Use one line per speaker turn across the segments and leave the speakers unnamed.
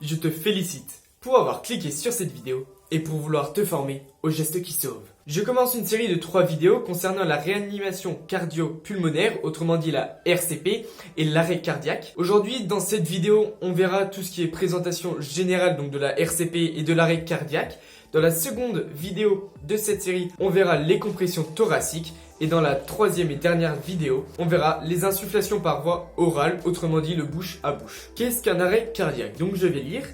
Je te félicite pour avoir cliqué sur cette vidéo et pour vouloir te former aux gestes qui sauvent. Je commence une série de 3 vidéos concernant la réanimation cardio-pulmonaire, autrement dit la RCP, et l'arrêt cardiaque. Aujourd'hui, dans cette vidéo, on verra tout ce qui est présentation générale donc de la RCP et de l'arrêt cardiaque. Dans la seconde vidéo de cette série, on verra les compressions thoraciques. Et dans la troisième et dernière vidéo, on verra les insufflations par voie orale, autrement dit le bouche à bouche. Qu'est-ce qu'un arrêt cardiaque? Donc je vais lire.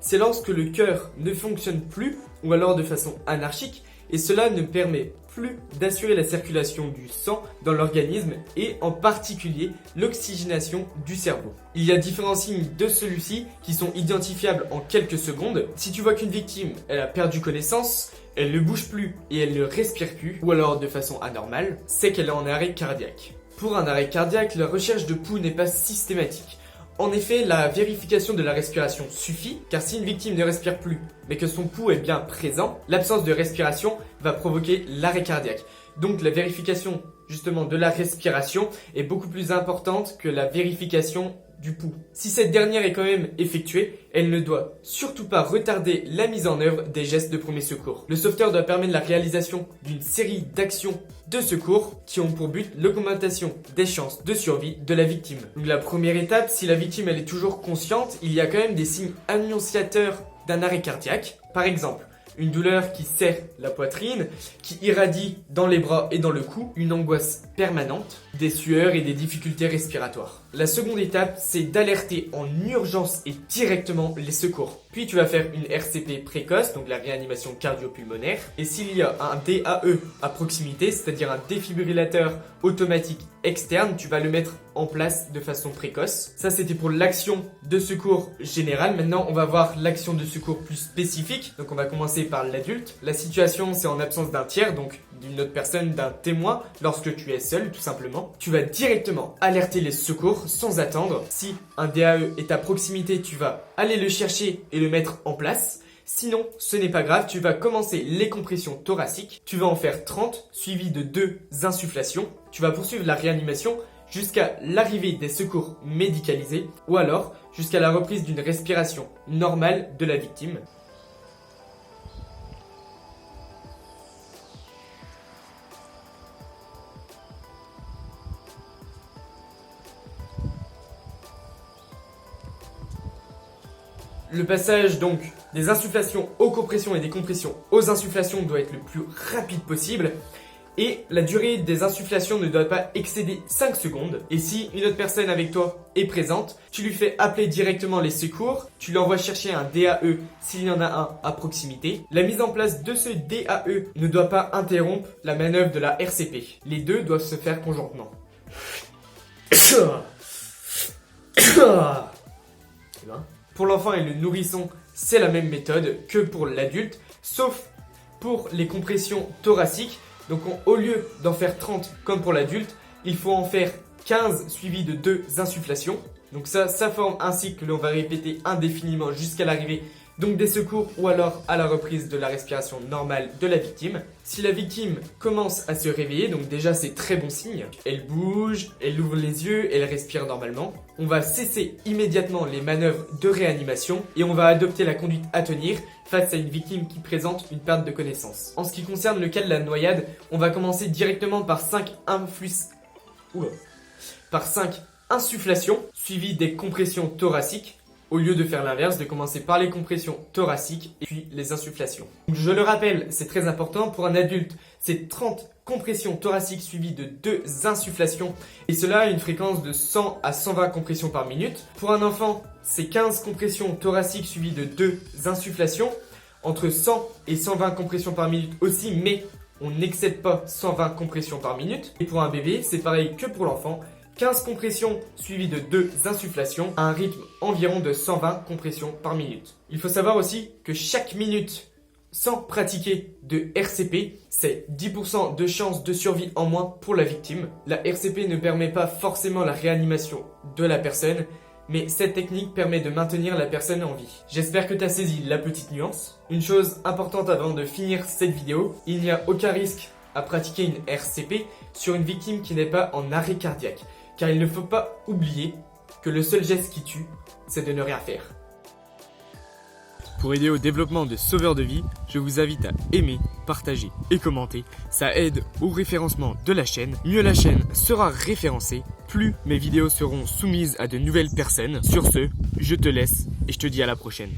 C'est lorsque le cœur ne fonctionne plus ou alors de façon anarchique et cela ne permet plus d'assurer la circulation du sang dans l'organisme et en particulier l'oxygénation du cerveau. Il y a différents signes de celui-ci qui sont identifiables en quelques secondes. Si tu vois qu'une victime, elle a perdu connaissance, elle ne bouge plus et elle ne respire plus, ou alors de façon anormale, c'est qu'elle est en arrêt cardiaque. Pour un arrêt cardiaque, la recherche de pouls n'est pas systématique. En effet, la vérification de la respiration suffit, car si une victime ne respire plus, mais que son pouls est bien présent, l'absence de respiration va provoquer l'arrêt cardiaque. Donc la vérification justement de la respiration est beaucoup plus importante que la vérification du pouls. Si cette dernière est quand même effectuée, elle ne doit surtout pas retarder la mise en œuvre des gestes de premier secours. Le sauveteur doit permettre la réalisation d'une série d'actions de secours qui ont pour but l'augmentation des chances de survie de la victime. Donc la première étape, si la victime elle est toujours consciente, il y a quand même des signes annonciateurs d'un arrêt cardiaque. Par exemple, une douleur qui serre la poitrine, qui irradie dans les bras et dans le cou, une angoisse permanente, des sueurs et des difficultés respiratoires. La seconde étape, c'est d'alerter en urgence et directement les secours. Puis tu vas faire une RCP précoce, donc la réanimation cardio-pulmonaire. Et s'il y a un DAE à proximité, c'est-à-dire un défibrillateur automatique externe, tu vas le mettre en place de façon précoce. Ça, c'était pour l'action de secours générale. Maintenant, on va voir l'action de secours plus spécifique. Donc, on va commencer par l'adulte. La situation, c'est en absence d'un tiers, donc d'une autre personne, d'un témoin, lorsque tu es seul, tout simplement. Tu vas directement alerter les secours sans attendre. Si un DAE est à proximité, tu vas aller le chercher et le mettre en place. Sinon, ce n'est pas grave, tu vas commencer les compressions thoraciques. Tu vas en faire 30, suivi de 2 insufflations. Tu vas poursuivre la réanimation jusqu'à l'arrivée des secours médicalisés ou alors jusqu'à la reprise d'une respiration normale de la victime. Le passage donc des insufflations aux compressions et des compressions aux insufflations doit être le plus rapide possible. Et la durée des insufflations ne doit pas excéder 5 secondes. Et si une autre personne avec toi est présente, tu lui fais appeler directement les secours. Tu l'envoies chercher un DAE s'il y en a un à proximité. La mise en place de ce DAE ne doit pas interrompre la manœuvre de la RCP. Les deux doivent se faire conjointement. Pour l'enfant et le nourrisson, c'est la même méthode que pour l'adulte, sauf pour les compressions thoraciques. Donc au lieu d'en faire 30 comme pour l'adulte, il faut en faire 15 suivis de 2 insufflations. Donc ça forme un cycle que l'on va répéter indéfiniment jusqu'à l'arrivée donc des secours ou alors à la reprise de la respiration normale de la victime. Si la victime commence à se réveiller, donc déjà c'est très bon signe, elle bouge, elle ouvre les yeux, elle respire normalement. On va cesser immédiatement les manœuvres de réanimation et on va adopter la conduite à tenir face à une victime qui présente une perte de connaissance. En ce qui concerne le cas de la noyade, on va commencer directement par 5 insufflations suivies des compressions thoraciques. Au lieu de faire l'inverse, de commencer par les compressions thoraciques et puis les insufflations. Donc, je le rappelle, c'est très important. Pour un adulte, c'est 30 compressions thoraciques suivies de 2 insufflations. Et cela à une fréquence de 100 à 120 compressions par minute. Pour un enfant, c'est 15 compressions thoraciques suivies de 2 insufflations. Entre 100 et 120 compressions par minute aussi, mais on n'excède pas 120 compressions par minute. Et pour un bébé, c'est pareil que pour l'enfant. 15 compressions suivies de 2 insufflations à un rythme environ de 120 compressions par minute. Il faut savoir aussi que chaque minute sans pratiquer de RCP, c'est 10% de chance de survie en moins pour la victime. La RCP ne permet pas forcément la réanimation de la personne, mais cette technique permet de maintenir la personne en vie. J'espère que tu as saisi la petite nuance. Une chose importante avant de finir cette vidéo, il n'y a aucun risque à pratiquer une RCP sur une victime qui n'est pas en arrêt cardiaque. Car il ne faut pas oublier que le seul geste qui tue, c'est de ne rien faire. Pour aider au développement de Sauveurs de Vie, je vous invite à aimer, partager et commenter. Ça aide au référencement de la chaîne. Mieux la chaîne sera référencée, plus mes vidéos seront soumises à de nouvelles personnes. Sur ce, je te laisse et je te dis à la prochaine.